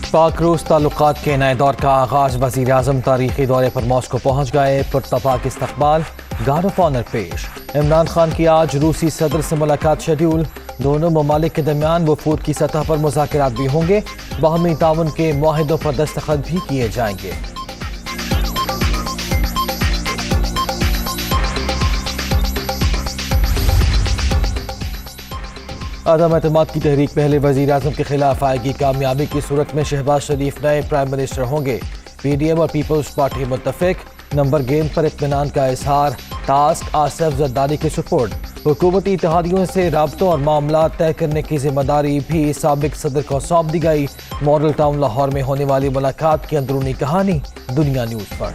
पाक रूस ताल्लुकात के नए दौर का आगाज। वज़ीर आज़म तारीखी दौरे पर मॉस्को पहुंच गए। पुरतपाक इस्तकबाल, गार्ड ऑफ ऑनर पेश। इमरान खान की आज रूसी सदर से मुलाकात शेड्यूल। दोनों ममालिक के दरमियान वफूद की सतह पर मुज़ाकरात भी होंगे। बाहमी ताउन के मुआहिदों पर दस्तखत भी किए जाएंगे। अदम एतमाद की तहरीक पहले वज़ीर आज़म के खिलाफ आएगी। कामयाबी की सूरत में शहबाज शरीफ नए प्राइम मिनिस्टर होंगे। पीडीएम और पीपल्स पार्टी मुत्तफिक। नंबर गेम पर इत्मीनान का इजहार। टास्क आसिफ जरदारी के सुपुर्द। हुकूमती इत्तेहादियों से राब्तों और मामलात तय करने की जिम्मेदारी भी साबिक सदर को सौंप दी गई। मॉडल टाउन लाहौर में होने वाली मुलाकात की अंदरूनी कहानी दुनिया न्यूज़ पर।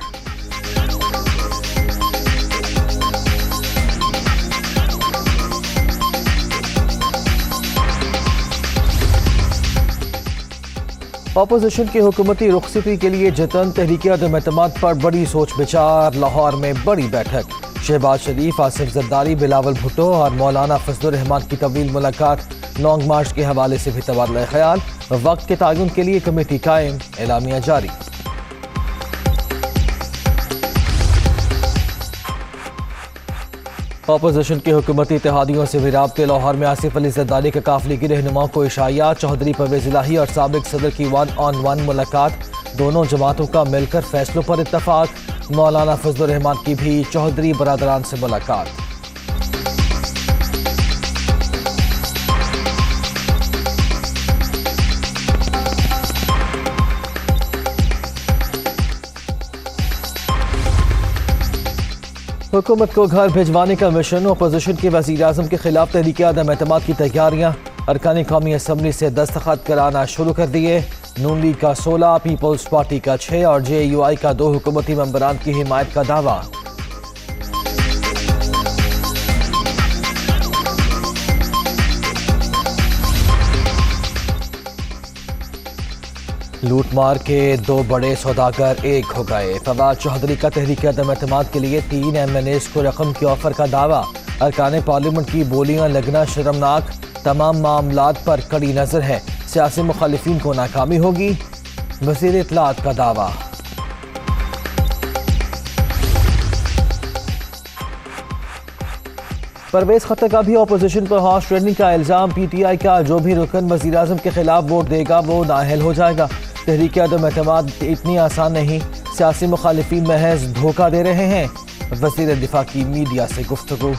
अपोजिशन की हुकूमती रुखसती के लिए जतन। तहरीक अदम एतमाद पर बड़ी सोच विचार। लाहौर में बड़ी बैठक। शहबाज शरीफ, आसिफ जरदारी, बिलावल भुट्टो और मौलाना फजलुर रहमान की तवील मुलाकात। लॉन्ग मार्च के हवाले से भी तबादला ख्याल। वक्त के तायुन के लिए कमेटी कायम। एलामिया जारी। अपोजिशन के हुकूमती इत्तेहादियों से भी राब्ते। लाहौर में आसिफ अली जरदारी के काफिले की रहनुमाओं को इशाया। चौधरी परवेज इलाही और साबिक सदर की 1-on-1 मुलाकात। दोनों जमातों का मिलकर फैसलों पर इत्तफाक। मौलाना फजलुर रहमान की भी चौधरी बरादरान से मुलाकात। हुकूमत को घर भिजवाने का मिशन। अपोजिशन के वज़ीर आज़म के खिलाफ तहरीक अदम एतमाद की तैयारियां। अरकान कौमी असम्बली से दस्तखत कराना शुरू कर दिए। नून लीग का 16, पीपल्स पार्टी का 6 और JUI का 2 हुकूमती मेंबरान की हिमायत का दावा। लूट मार के 2 बड़े सौदागर एक हो गए। फवाद चौधरी का तहरीक अदम एतमाद के लिए 3 MNAs को रकम की ऑफर का दावा। अरकान पार्लियामेंट की बोलियां लगना शर्मनाक। तमाम मामलात पर कड़ी नजर है। सियासी मुखालिफिन को नाकामी होगी। वज़ीर इत्तलात का दावा। परवेज खतर का भी अपोजिशन पर हॉर्स ट्रेडिंग का इल्जाम। PTI का जो भी रुकन वज़ीर आज़म के खिलाफ वोट देगा वो नाअहल हो जाएगा। तहरीक अदम एतमाद इतनी आसान नहीं। सियासी मुखालिफिन महज धोखा दे रहे हैं। वज़ीर दिफा की मीडिया से गुफ्तगू।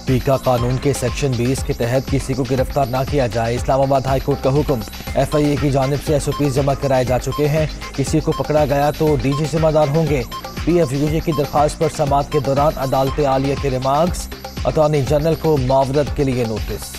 पीका कानून के सेक्शन 20 के तहत किसी को गिरफ्तार ना किया जाए। इस्लामाबाद हाई कोर्ट का हुक्म। FIA की जानिब से SOPs जमा कराए जा चुके हैं। किसी को पकड़ा गया तो DG जिम्मेदार होंगे। PFUJ की दरख्वास्त पर समाअत के दौरान अदालत आलिया के रिमार्क्स। अटॉर्नी जनरल को मुआवरत के लिए नोटिस।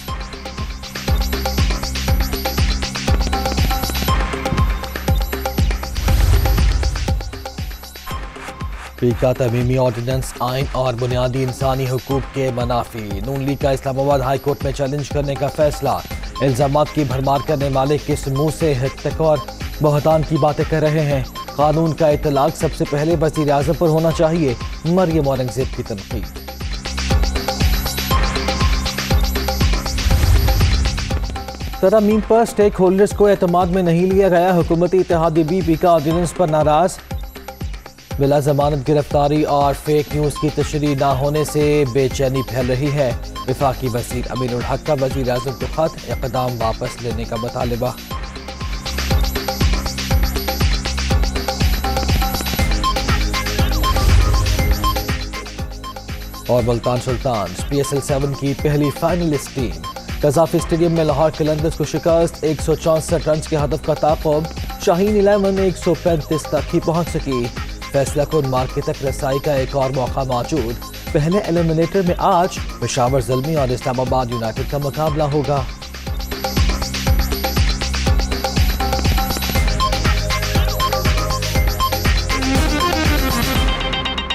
पीका तमीमी ऑर्डिनेंस आइन और बुनियादी इंसानी हुकूक के मनाफी। नून लीग का इस्लामाबाद हाई कोर्ट में चैलेंज करने का फैसला। इल्जामात की भरमार करने वाले किस मुंह से हत्या और बहतान की बातें कर रहे हैं। कानून का इतलाक सबसे पहले वज़ीर आज़म पर होना चाहिए। मरियम औरंगजेब की तनकीद। तरमीम पर स्टेक होल्डर्स को एतमाद में नहीं लिया गया। हुकूमती इत्तेहादी भी पीका ऑर्डिनेंस पर नाराज। बिला जमानत गिरफ्तारी और फेक न्यूज़ की तशरीह न होने से बेचैनी फैल रही है। वफाकी वज़ीर अमीनुल हक का वज़ीर आज़म को खत। इक़दाम वापस लेने का मुतालिबा। और मुल्तान सुल्तान्स PSL 7 की पहली फाइनलिस्ट टीम। कज़ाफ़ी स्टेडियम में लाहौर कलंदर्स को शिकस्त। 164 रन के हदफ का ताक़ुब। शाहीन 11 135 तक ही पहुंच सकी। फैसला कुन मार्के तक रसाई का एक और मौका मौजूद। पहले एलिमिनेटर में आज पेशावर ज़ल्मी और इस्लामाबाद यूनाइटेड का मुकाबला होगा।